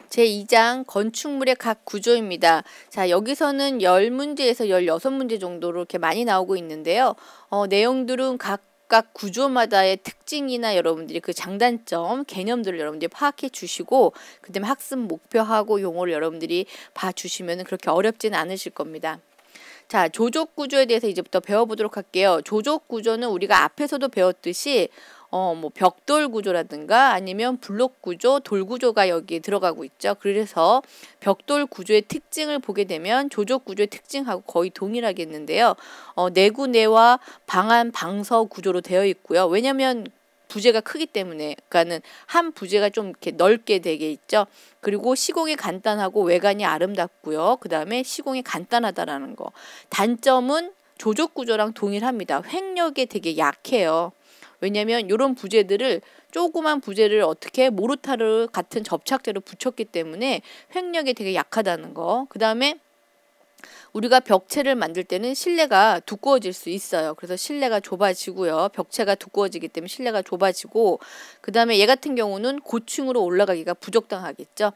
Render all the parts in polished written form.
제2장 건축물의 각 구조입니다. 자, 여기서는 10문제에서 16문제 정도로 이렇게 많이 나오고 있는데요. 내용들은 각각 구조마다의 특징이나 여러분들이 그 장단점, 개념들을 여러분들이 파악해 주시고 그 다음에 학습 목표하고 용어를 여러분들이 봐주시면 그렇게 어렵지는 않으실 겁니다. 자, 조족 구조에 대해서 이제부터 배워보도록 할게요. 조족 구조는 우리가 앞에서도 배웠듯이 뭐 벽돌 구조라든가 아니면 블록 구조, 돌 구조가 여기에 들어가고 있죠. 그래서 벽돌 구조의 특징을 보게 되면 조족 구조의 특징하고 거의 동일하겠는데요. 내구 내와 방안 방서 구조로 되어 있고요. 왜냐면 부재가 크기 때문에, 그러니까는 한 부재가 좀 이렇게 넓게 되게 있죠. 그리고 시공이 간단하고 외관이 아름답고요. 그 다음에 시공이 간단하다라는 거. 단점은 조족 구조랑 동일합니다. 횡력이 되게 약해요. 왜냐면 이런 부재들을 조그만 부재를 어떻게 모르타르 같은 접착제로 붙였기 때문에 횡력이 되게 약하다는 거. 그 다음에 우리가 벽체를 만들 때는 실내가 두꺼워질 수 있어요. 그래서 실내가 좁아지고요. 벽체가 두꺼워지기 때문에 실내가 좁아지고 그 다음에 얘 같은 경우는 고층으로 올라가기가 부적당하겠죠.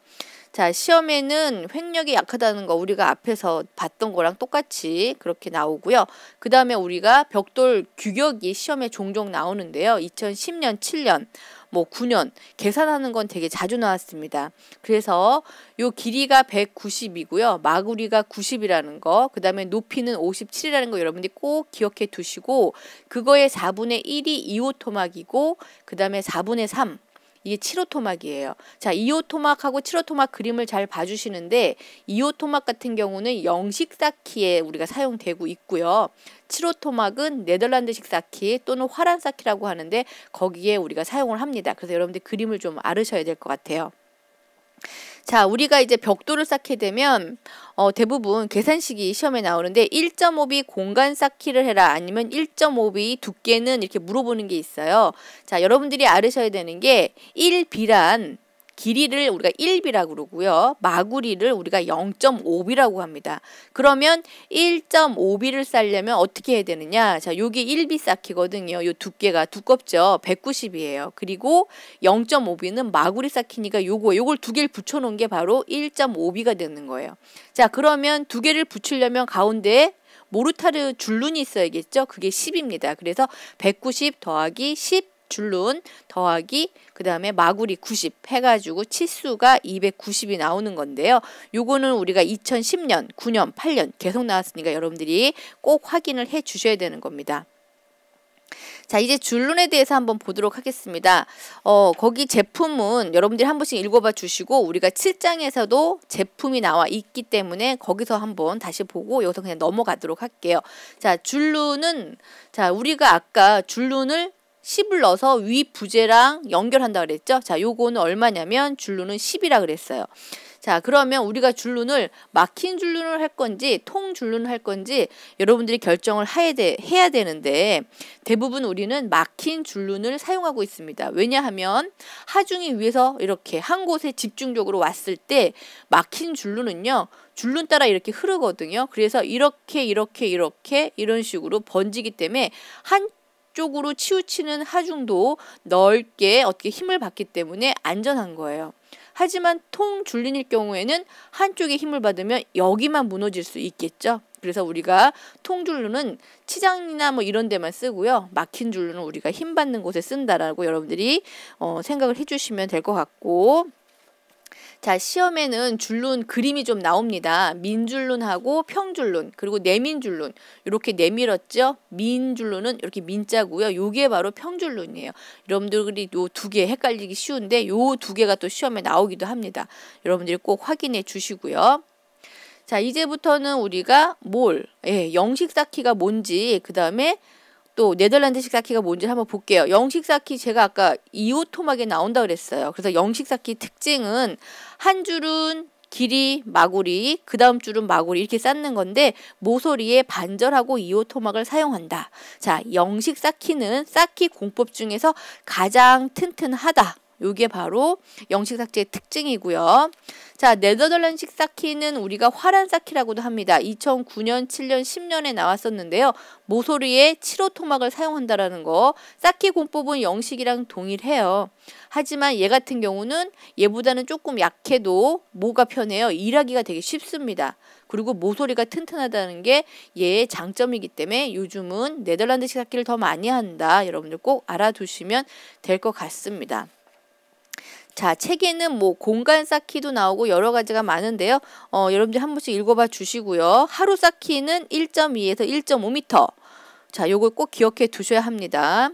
자, 시험에는 횡력이 약하다는 거 우리가 앞에서 봤던 거랑 똑같이 그렇게 나오고요. 그 다음에 우리가 벽돌 규격이 시험에 종종 나오는데요. 2010년, 7년, 뭐 9년 계산하는 건 되게 자주 나왔습니다. 그래서 요 길이가 190이고요. 마구리가 90이라는 거, 그 다음에 높이는 57이라는 거 여러분들이 꼭 기억해 두시고 그거의 4분의 1이 2호 토막이고 그 다음에 4분의 3 이게 7호 토막이에요. 자, 2호 토막하고 7호 토막 그림을 잘 봐주시는데 2호 토막 같은 경우는 영식 쌓기에 우리가 사용되고 있고요. 7호 토막은 네덜란드식 쌓기 또는 화란 쌓기라고 하는데 거기에 우리가 사용을 합니다. 그래서 여러분들 그림을 좀 알으셔야 될 것 같아요. 자, 우리가 이제 벽돌을 쌓게 되면 대부분 계산식이 시험에 나오는데 1.5B 공간 쌓기를 해라 아니면 1.5B 두께는 이렇게 물어보는 게 있어요. 자, 여러분들이 알으셔야 되는 게 1B란 길이를 우리가 1B라고 그러고요. 마구리를 우리가 0.5B라고 합니다. 그러면 1.5B를 쌓려면 어떻게 해야 되느냐? 자, 여기 1B 쌓기거든요. 요 두께가 두껍죠. 190이에요. 그리고 0.5B는 마구리 쌓기니까 요걸 두 개를 붙여 놓은 게 바로 1.5B가 되는 거예요. 자, 그러면 두 개를 붙이려면 가운데에 모르타르 줄눈이 있어야겠죠? 그게 10입니다. 그래서 190 더하기 10 줄눈 더하기 그 다음에 마구리 90 해가지고 치수가 290이 나오는 건데요. 요거는 우리가 2010년, 9년, 8년 계속 나왔으니까 여러분들이 꼭 확인을 해 주셔야 되는 겁니다. 자, 이제 줄눈에 대해서 한번 보도록 하겠습니다. 거기 제품은 여러분들이 한 번씩 읽어봐 주시고 우리가 7장에서도 제품이 나와 있기 때문에 거기서 한번 다시 보고 여기서 그냥 넘어가도록 할게요. 자, 줄눈은 자, 우리가 아까 줄눈을 10을 넣어서 위 부재랑 연결한다 그랬죠. 자, 요거는 얼마냐면 줄눈은 10이라 그랬어요. 자, 그러면 우리가 줄눈을 막힌 줄눈을 할 건지 통 줄눈을 할 건지 여러분들이 결정을 해야 되는데 대부분 우리는 막힌 줄눈을 사용하고 있습니다. 왜냐하면 하중이 위에서 이렇게 한 곳에 집중적으로 왔을 때 막힌 줄눈은요. 줄눈 따라 이렇게 흐르거든요. 그래서 이렇게 이런 식으로 번지기 때문에 한쪽으로 치우치는 하중도 넓게 어떻게 힘을 받기 때문에 안전한 거예요. 하지만 통 줄눈일 경우에는 한쪽에 힘을 받으면 여기만 무너질 수 있겠죠. 그래서 우리가 통 줄눈은 치장이나 뭐 이런 데만 쓰고요. 막힌 줄눈은 우리가 힘 받는 곳에 쓴다라고 여러분들이 생각을 해주시면 될 것 같고, 자, 시험에는 줄눈 그림이 좀 나옵니다. 민줄눈하고 평줄눈 그리고 내민줄눈 이렇게 내밀었죠. 민줄눈은 이렇게 민자고요. 요게 바로 평줄눈이에요. 여러분들이 요 두 개 헷갈리기 쉬운데 요 두 개가 또 시험에 나오기도 합니다. 여러분들이 꼭 확인해 주시고요. 자, 이제부터는 우리가 영식 쌓기가 뭔지 그 다음에 또 네덜란드식 쌓기가 뭔지 한번 볼게요. 영식 쌓기 제가 아까 2호 토막에 나온다 그랬어요. 그래서 영식 쌓기 특징은 한 줄은 길이 마구리, 그 다음 줄은 마구리 이렇게 쌓는 건데 모서리에 반절하고 2호 토막을 사용한다. 자, 영식 쌓기는 쌓기 공법 중에서 가장 튼튼하다. 요게 바로 영식 삭제의 특징이고요. 자, 네덜란드식 쌓기는 우리가 화란 쌓기라고도 합니다. 2009년, 7년, 10년에 나왔었는데요. 모서리에 7호 토막을 사용한다라는 거. 쌓기 공법은 영식이랑 동일해요. 하지만 얘 같은 경우는 얘보다는 조금 약해도 뭐가 편해요? 일하기가 되게 쉽습니다. 그리고 모서리가 튼튼하다는 게 얘의 장점이기 때문에 요즘은 네덜란드식 쌓기를 더 많이 한다. 여러분들 꼭 알아두시면 될 것 같습니다. 자, 책에는 뭐 공간 쌓기도 나오고 여러 가지가 많은데요. 여러분들 한 번씩 읽어봐 주시고요. 하루 쌓기는 1.2에서 1.5m. 자, 요걸 꼭 기억해 두셔야 합니다.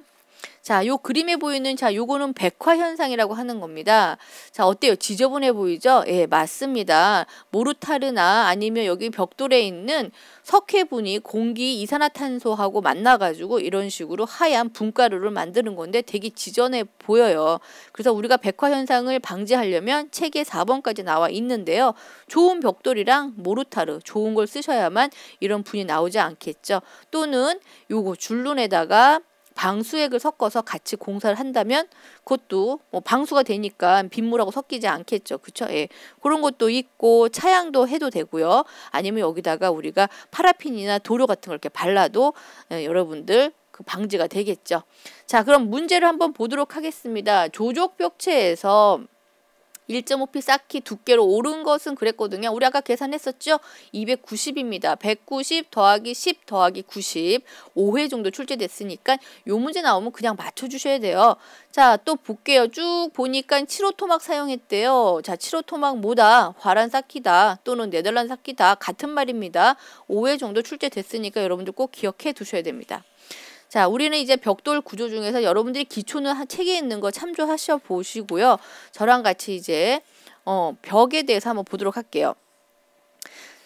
자, 요 그림에 보이는 요거는 백화 현상이라고 하는 겁니다. 자, 어때요? 지저분해 보이죠? 예, 맞습니다. 모르타르나 아니면 여기 벽돌에 있는 석회분이 공기 이산화탄소하고 만나가지고 이런 식으로 하얀 분가루를 만드는 건데 되게 지저분해 보여요. 그래서 우리가 백화 현상을 방지하려면 책에 4번까지 나와 있는데요. 좋은 벽돌이랑 모르타르 좋은 걸 쓰셔야만 이런 분이 나오지 않겠죠. 또는 요거 줄눈에다가 방수액을 섞어서 같이 공사를 한다면 그것도 뭐 방수가 되니까 빗물하고 섞이지 않겠죠. 그쵸? 예. 그런 것도 있고 차양도 해도 되고요. 아니면 여기다가 우리가 파라핀이나 도료 같은 걸 이렇게 발라도 여러분들 그 방지가 되겠죠. 자, 그럼 문제를 한번 보도록 하겠습니다. 조족벽체에서 1.5p 쌓기 두께로 오른 것은 그랬거든요. 우리 아까 계산했었죠? 290입니다. 190 더하기 10 더하기 90. 5회 정도 출제됐으니까 요 문제 나오면 그냥 맞춰주셔야 돼요. 자, 또 볼게요. 쭉 보니까 7호 토막 사용했대요. 자, 7호 토막 뭐다? 화란 쌓기다. 또는 네덜란드 쌓기다. 같은 말입니다. 5회 정도 출제됐으니까 여러분들 꼭 기억해 두셔야 됩니다. 자, 우리는 이제 벽돌 구조 중에서 여러분들이 기초는 책에 있는 거 참조하셔 보시고요. 저랑 같이 이제 벽에 대해서 한번 보도록 할게요.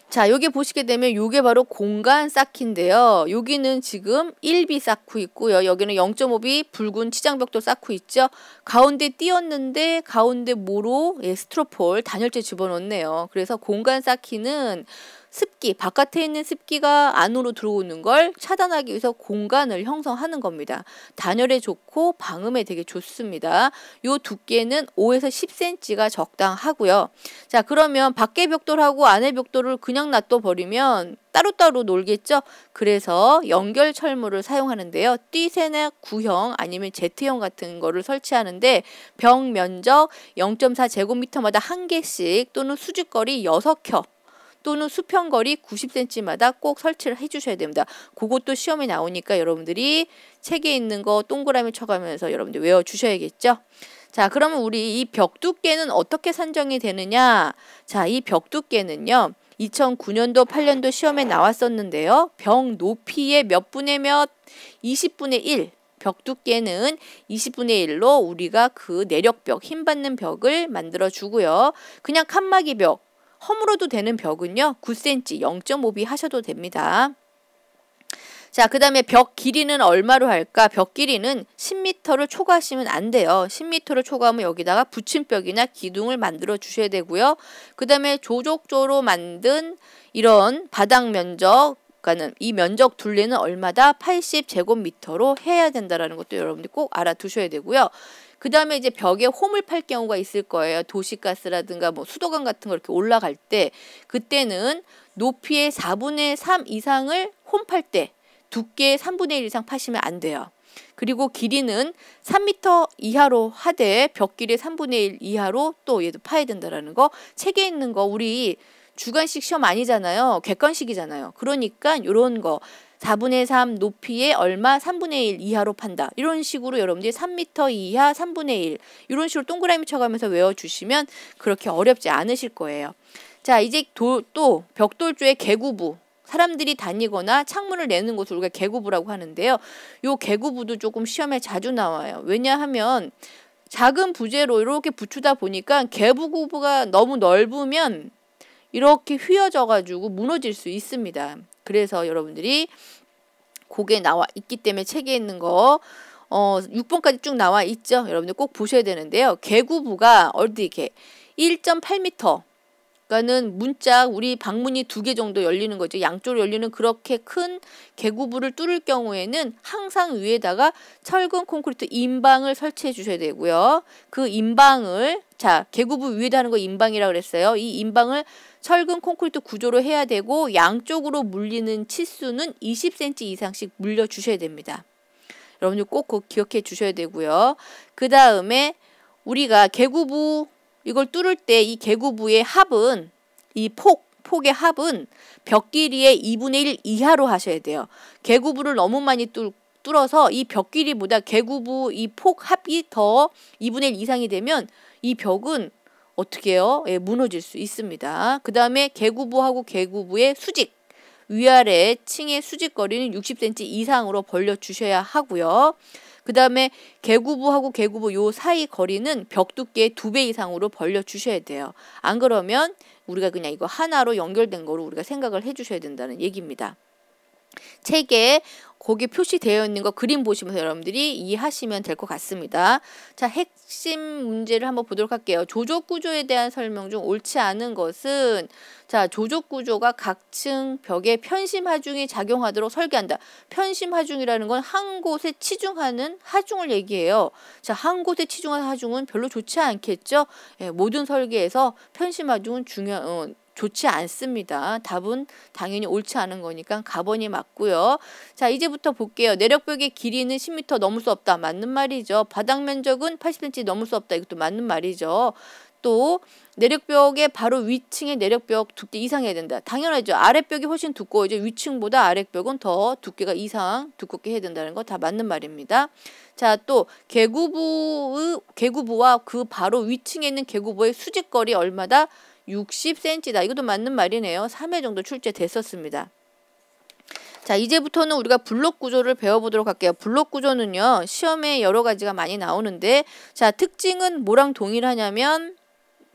자, 여기 보시게 되면 요게 바로 공간 쌓기인데요. 여기는 지금 1B 쌓고 있고요. 여기는 0.5B 붉은 치장벽돌 쌓고 있죠. 가운데 띄었는데 가운데 모로 스트로폴 단열재 집어넣네요. 그래서 공간 쌓기는 습기, 바깥에 있는 습기가 안으로 들어오는 걸 차단하기 위해서 공간을 형성하는 겁니다. 단열에 좋고 방음에 되게 좋습니다. 요 두께는 5에서 10cm가 적당하고요. 자, 그러면 밖에 벽돌하고 안에 벽돌을 그냥 놔둬버리면 따로따로 놀겠죠? 그래서 연결 철물을 사용하는데요. 띠세나 구형 아니면 Z형 같은 거를 설치하는데 벽 면적 0.4제곱미터마다 한 개씩 또는 수직거리 6켜 또는 수평거리 90cm마다 꼭 설치를 해주셔야 됩니다. 그것도 시험에 나오니까 여러분들이 책에 있는 거 동그라미 쳐가면서 여러분들 외워주셔야겠죠. 자, 그러면 우리 이 벽 두께는 어떻게 산정이 되느냐. 자, 이 벽 두께는요. 2009년도 8년도 시험에 나왔었는데요. 벽 높이의 몇 분의 몇? 20분의 1. 벽 두께는 20분의 1로 우리가 그 내력벽, 힘받는 벽을 만들어 주고요. 그냥 칸막이 벽. 허물어도 되는 벽은요. 9cm 0.5B 하셔도 됩니다. 자, 그 다음에 벽 길이는 얼마로 할까? 벽 길이는 10m를 초과하시면 안 돼요. 10m를 초과하면 여기다가 붙임벽이나 기둥을 만들어 주셔야 되고요. 그 다음에 조족조로 만든 이런 바닥 면적 그러니까는 이 면적 둘레는 얼마다? 80제곱미터로 해야 된다라는 것도 여러분들 꼭 알아두셔야 되고요. 그 다음에 이제 벽에 홈을 팔 경우가 있을 거예요. 도시가스라든가 뭐 수도관 같은 거 이렇게 올라갈 때 그때는 높이의 4분의 3 이상을 홈 팔 때 두께의 3분의 1 이상 파시면 안 돼요. 그리고 길이는 3m 이하로 하되 벽 길이의 3분의 1 이하로 또 얘도 파야 된다라는 거. 책에 있는 거 우리 주관식 시험 아니잖아요. 객관식이잖아요. 그러니까 이런 거 4분의 3 높이에 얼마 3분의 1 이하로 판다. 이런 식으로 여러분들이 3m 이하 3분의 1 이런 식으로 동그라미 쳐가면서 외워주시면 그렇게 어렵지 않으실 거예요. 자, 이제 또 벽돌조의 개구부. 사람들이 다니거나 창문을 내는 곳을 우리가 개구부라고 하는데요. 요 개구부도 조금 시험에 자주 나와요. 왜냐하면 작은 부재로 이렇게 붙이다 보니까 개구부가 너무 넓으면 이렇게 휘어져가지고 무너질 수 있습니다. 그래서 여러분들이 그게 나와 있기 때문에 책에 있는 거 6번까지 쭉 나와 있죠. 여러분들 꼭 보셔야 되는데요. 개구부가 어디 이렇게 1.8m 그러니까는 문짝 우리 방문이 2개 정도 열리는 거죠. 양쪽으로 열리는 그렇게 큰 개구부를 뚫을 경우에는 항상 위에다가 철근 콘크리트 임방을 설치해 주셔야 되고요. 그 임방을 자 개구부 위에다 하는 거 임방이라고 그랬어요. 이 임방을 철근 콘크리트 구조로 해야 되고 양쪽으로 물리는 치수는 20cm 이상씩 물려 주셔야 됩니다. 여러분들 꼭 그거 기억해 주셔야 되고요. 그 다음에 우리가 개구부 이걸 뚫을 때 이 개구부의 합은 이 폭의 합은 벽 길이의 2분의 1 이하로 하셔야 돼요. 개구부를 너무 많이 뚫어서 이 벽 길이보다 개구부 이 폭 합이 더 2분의 1 이상이 되면 이 벽은 어떻게 해요? 예, 무너질 수 있습니다. 그 다음에 개구부하고 개구부의 수직 위아래 층의 수직거리는 60cm 이상으로 벌려 주셔야 하고요. 그 다음에 개구부하고 개구부 요 사이 거리는 벽 두께의 2배 이상으로 벌려 주셔야 돼요. 안 그러면 우리가 그냥 이거 하나로 연결된 거로 우리가 생각을 해 주셔야 된다는 얘기입니다. 책에 거기 표시되어 있는 거 그림 보시면서 여러분들이 이해하시면 될 것 같습니다. 자, 핵심 문제를 한번 보도록 할게요. 조적 구조에 대한 설명 중 옳지 않은 것은 자, 조적 구조가 각층 벽에 편심 하중이 작용하도록 설계한다. 편심 하중이라는 건 한 곳에 치중하는 하중을 얘기해요. 자, 한 곳에 치중하는 하중은 별로 좋지 않겠죠? 예, 모든 설계에서 편심 하중은 좋지 않습니다. 답은 당연히 옳지 않은 거니까 가번이 맞고요. 자, 이제부터 볼게요. 내력벽의 길이는 10m 넘을 수 없다. 맞는 말이죠. 바닥 면적은 80cm 넘을 수 없다. 이것도 맞는 말이죠. 또 내력벽의 바로 위층의 내력벽 두께 이상해야 된다. 당연하죠. 아랫벽이 훨씬 두꺼워져. 위층보다 아랫벽은 더 두께가 이상 두껍게 해야 된다는 거 다 맞는 말입니다. 자, 또 개구부와 그 바로 위층에 있는 개구부의 수직거리 얼마다? 60cm다. 이것도 맞는 말이네요. 3회 정도 출제됐었습니다. 자, 이제부터는 우리가 블록 구조를 배워보도록 할게요. 블록 구조는요, 시험에 여러 가지가 많이 나오는데, 자, 특징은 뭐랑 동일하냐면,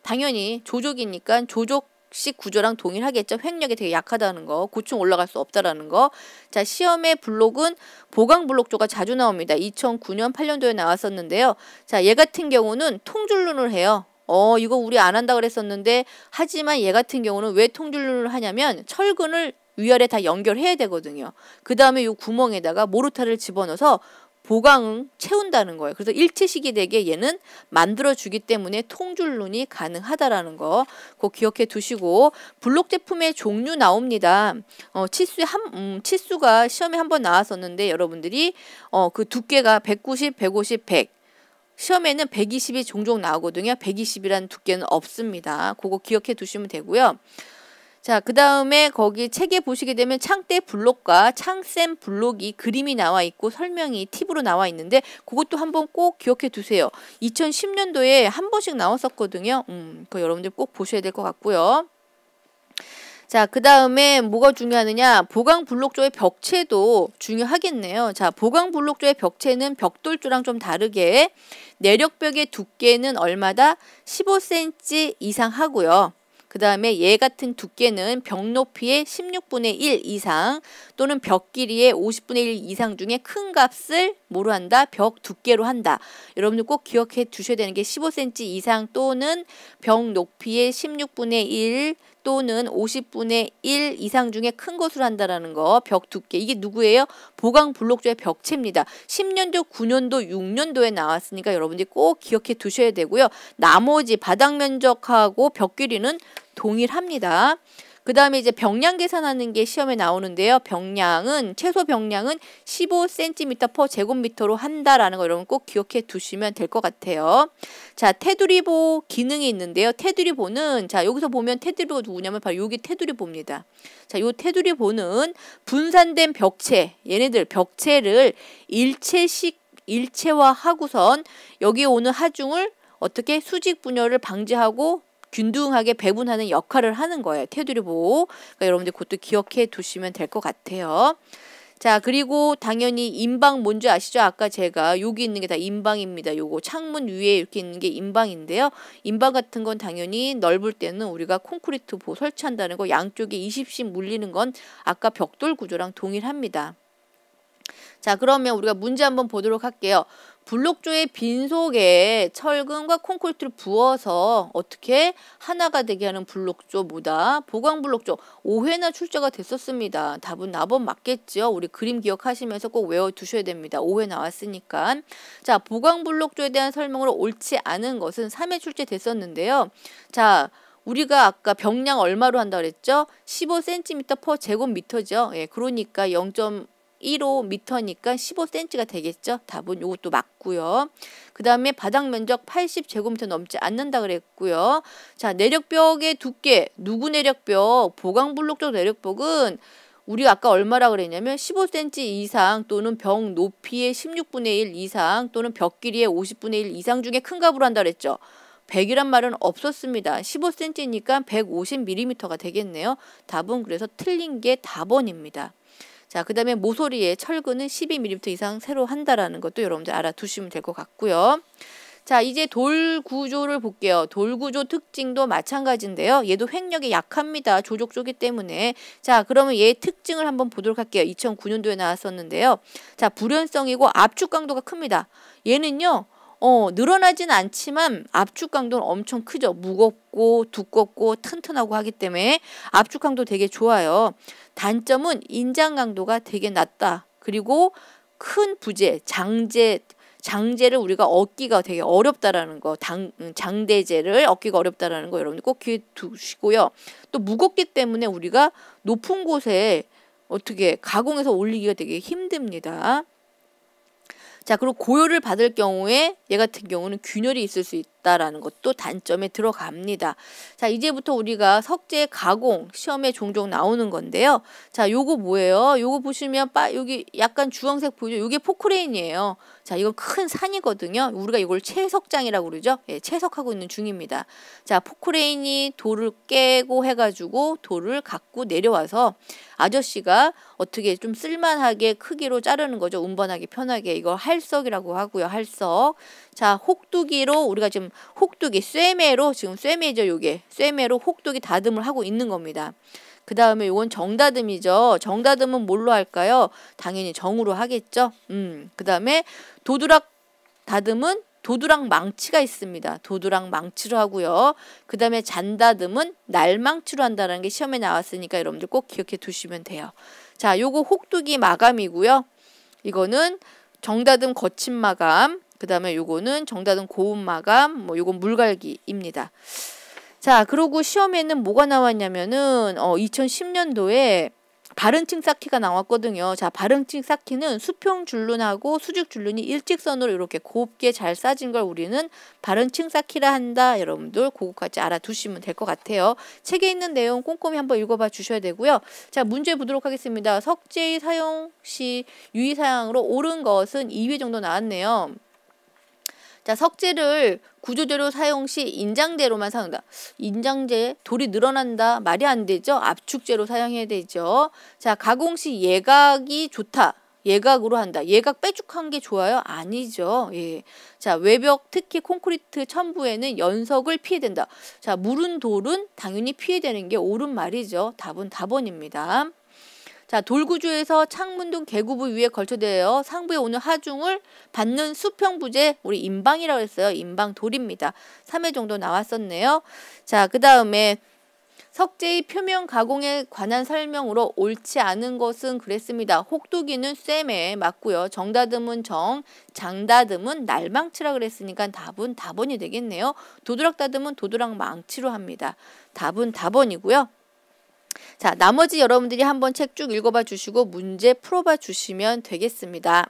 당연히 조족이니까 조족식 구조랑 동일하겠죠. 횡력이 되게 약하다는 거, 고층 올라갈 수 없다라는 거. 자, 시험의 블록은 보강 블록조가 자주 나옵니다. 2009년, 8년도에 나왔었는데요. 자, 얘 같은 경우는 통줄눈을 해요. 이거 우리 안 한다 그랬었는데, 하지만 얘 같은 경우는 왜 통줄눈을 하냐면 철근을 위아래 다 연결해야 되거든요. 그 다음에 이 구멍에다가 모르타를 집어넣어서 보강을 채운다는 거예요. 그래서 일체식이 되게 얘는 만들어주기 때문에 통줄눈이 가능하다라는 거 꼭 기억해 두시고, 블록 제품의 종류 나옵니다. 치수가 시험에 한번 나왔었는데 여러분들이 그 두께가 190, 150, 100 시험에는 120이 종종 나오거든요. 120이라는 두께는 없습니다. 그거 기억해 두시면 되고요. 자, 그 다음에 거기 책에 보시게 되면 창대 블록과 창쌤 블록이 그림이 나와 있고 설명이 팁으로 나와 있는데 그것도 한번 꼭 기억해 두세요. 2010년도에 한 번씩 나왔었거든요. 그거 여러분들 꼭 보셔야 될 것 같고요. 자, 그 다음에 뭐가 중요하느냐? 보강 블록조의 벽체도 중요하겠네요. 자, 보강 블록조의 벽체는 벽돌조랑 좀 다르게 내력벽의 두께는 얼마다? 15cm 이상 하고요. 그 다음에 얘 같은 두께는 벽 높이의 16분의 1 이상 또는 벽 길이의 50분의 1 이상 중에 큰 값을 뭐로 한다? 벽 두께로 한다. 여러분들 꼭 기억해 두셔야 되는 게 15cm 이상 또는 벽 높이의 16분의 1 또는 50분의 1 이상 중에 큰 것으로 한다라는 거. 벽 두께. 이게 누구예요? 보강 블록조의 벽체입니다. 10년도, 9년도, 6년도에 나왔으니까 여러분들이 꼭 기억해 두셔야 되고요. 나머지 바닥 면적하고 벽 길이는 동일합니다. 그 다음에 이제 벽량 계산하는 게 시험에 나오는데요. 최소 벽량은 15cm/제곱미터로 한다라는 거 여러분 꼭 기억해 두시면 될 것 같아요. 자, 테두리보 기능이 있는데요. 테두리보는, 자, 여기서 보면 테두리보가 누구냐면 바로 여기 테두리보입니다. 자, 요 테두리보는 분산된 벽체, 얘네들 벽체를 일체화하고선 여기에 오는 하중을 어떻게 수직 분열을 방지하고 균등하게 배분하는 역할을 하는 거예요. 테두리보. 그러니까 여러분들 그것도 기억해 두시면 될 것 같아요. 자, 그리고 당연히 임방 뭔지 아시죠? 아까 제가 여기 있는 게 다 임방입니다. 요거 창문 위에 이렇게 있는 게 임방인데요. 임방 같은 건 당연히 넓을 때는 우리가 콘크리트 보 설치한다는 거, 양쪽에 20씩 물리는 건 아까 벽돌 구조랑 동일합니다. 자, 그러면 우리가 문제 한번 보도록 할게요. 블록조의 빈속에 철근과 콘크리트를 부어서 어떻게 하나가 되게 하는 블록조보다 보강블록조 5회나 출제가 됐었습니다. 답은 4번 맞겠죠. 우리 그림 기억하시면서 꼭 외워두셔야 됩니다. 5회 나왔으니까. 자, 보강블록조에 대한 설명으로 옳지 않은 것은 3회 출제됐었는데요. 자, 우리가 아까 병량 얼마로 한다고 그랬죠? 15cm per 제곱미터죠. 예, 그러니까 0.15m니까 15cm가 되겠죠. 답은 이것도 맞고요. 그 다음에 바닥 면적 80제곱미터 넘지 않는다 그랬고요. 자, 내력벽의 두께, 누구 내력벽? 보강블록조 내력벽은 우리가 아까 얼마라 그랬냐면 15cm 이상 또는 벽 높이의 16분의 1 이상 또는 벽 길이의 50분의 1 이상 중에 큰 값으로 한다 그랬죠. 100이란 말은 없었습니다. 15cm니까 150mm가 되겠네요. 답은 그래서 틀린 게 답번입니다. 자, 그 다음에 모서리에 철근은 12mm 이상 새로 한다라는 것도 여러분들 알아두시면 될 것 같고요. 자, 이제 돌 구조를 볼게요. 돌 구조 특징도 마찬가지인데요. 얘도 횡력이 약합니다. 조족조기 때문에. 자, 그러면 얘의 특징을 한번 보도록 할게요. 2009년도에 나왔었는데요. 자, 불연성이고 압축 강도가 큽니다. 얘는요. 늘어나진 않지만 압축 강도는 엄청 크죠. 무겁고 두껍고 튼튼하고 하기 때문에 압축 강도 되게 좋아요. 단점은 인장 강도가 되게 낮다. 그리고 큰 부재, 장재를 우리가 얻기가 되게 어렵다라는 거, 장대재를 얻기가 어렵다라는 거 여러분들 꼭 기억해 두시고요. 또 무겁기 때문에 우리가 높은 곳에 어떻게 가공해서 올리기가 되게 힘듭니다. 자, 그리고 고열을 받을 경우에 얘 같은 경우는 균열이 있을 수 있다라는 것도 단점에 들어갑니다. 자, 이제부터 우리가 석재 가공 시험에 종종 나오는 건데요. 자, 요거 뭐예요? 요거 보시면 여기 약간 주황색 보이죠? 요게 포크레인이에요. 자, 이건 큰 산이거든요. 우리가 이걸 채석장이라고 그러죠? 예, 채석하고 있는 중입니다. 자, 포크레인이 돌을 깨고 해가지고 돌을 갖고 내려와서 아저씨가 어떻게 좀 쓸만하게 크기로 자르는 거죠. 운반하기 편하게. 이거 할석이라고 하고요. 할석. 자, 혹두기로 우리가 지금 혹두기 쇠매로 지금 쇠매죠. 요게 쇠매로 혹두기 다듬을 하고 있는 겁니다. 그 다음에 요건 정다듬이죠. 정다듬은 뭘로 할까요? 당연히 정으로 하겠죠. 그 다음에 도두락 다듬은 도두락 망치가 있습니다. 도두락 망치로 하고요. 그 다음에 잔다듬은 날망치로 한다는 게 시험에 나왔으니까 여러분들 꼭 기억해 두시면 돼요. 자, 요거 혹두기 마감이고요. 이거는 정다듬 거친 마감, 그 다음에 요거는 정다듬 고운 마감, 요건 물갈기입니다. 자, 그리고 시험에는 뭐가 나왔냐면은 2010년도에 바른칭 쌓기가 나왔거든요. 자, 바른칭 쌓기는 수평 줄눈하고 수직 줄눈이 일직선으로 이렇게 곱게 잘 싸진 걸 우리는 바른칭 쌓기라 한다. 여러분들 그거까지 알아두시면 될 것 같아요. 책에 있는 내용 꼼꼼히 한번 읽어봐 주셔야 되고요. 자, 문제 보도록 하겠습니다. 석재의 사용 시 유의사항으로 옳은 것은 2회 정도 나왔네요. 자, 석재를 구조재료 사용 시 인장재로만 사용한다. 인장재, 돌이 늘어난다. 말이 안 되죠. 압축재로 사용해야 되죠. 자, 가공 시 예각이 좋다. 예각으로 한다. 예각 빼죽한 게 좋아요? 아니죠. 예. 자, 외벽 특히 콘크리트 첨부에는 연석을 피해야 된다. 자, 무른 돌은 당연히 피해야 되는 게 옳은 말이죠. 답은 답원입니다. 자, 돌구조에서 창문 등 개구부 위에 걸쳐되어 상부에 오는 하중을 받는 수평부재, 우리 인방이라고 했어요. 인방돌입니다. 3회 정도 나왔었네요. 자, 그 다음에 석재의 표면 가공에 관한 설명으로 옳지 않은 것은 그랬습니다. 혹두기는 쇠매 맞고요. 정다듬은 정, 장다듬은 날망치라 그랬으니까 답은 답원이 되겠네요. 도드락 다듬은 도드락 망치로 합니다. 답은 답원이고요. 자, 나머지 여러분들이 한번 책 쭉 읽어봐 주시고 문제 풀어봐 주시면 되겠습니다.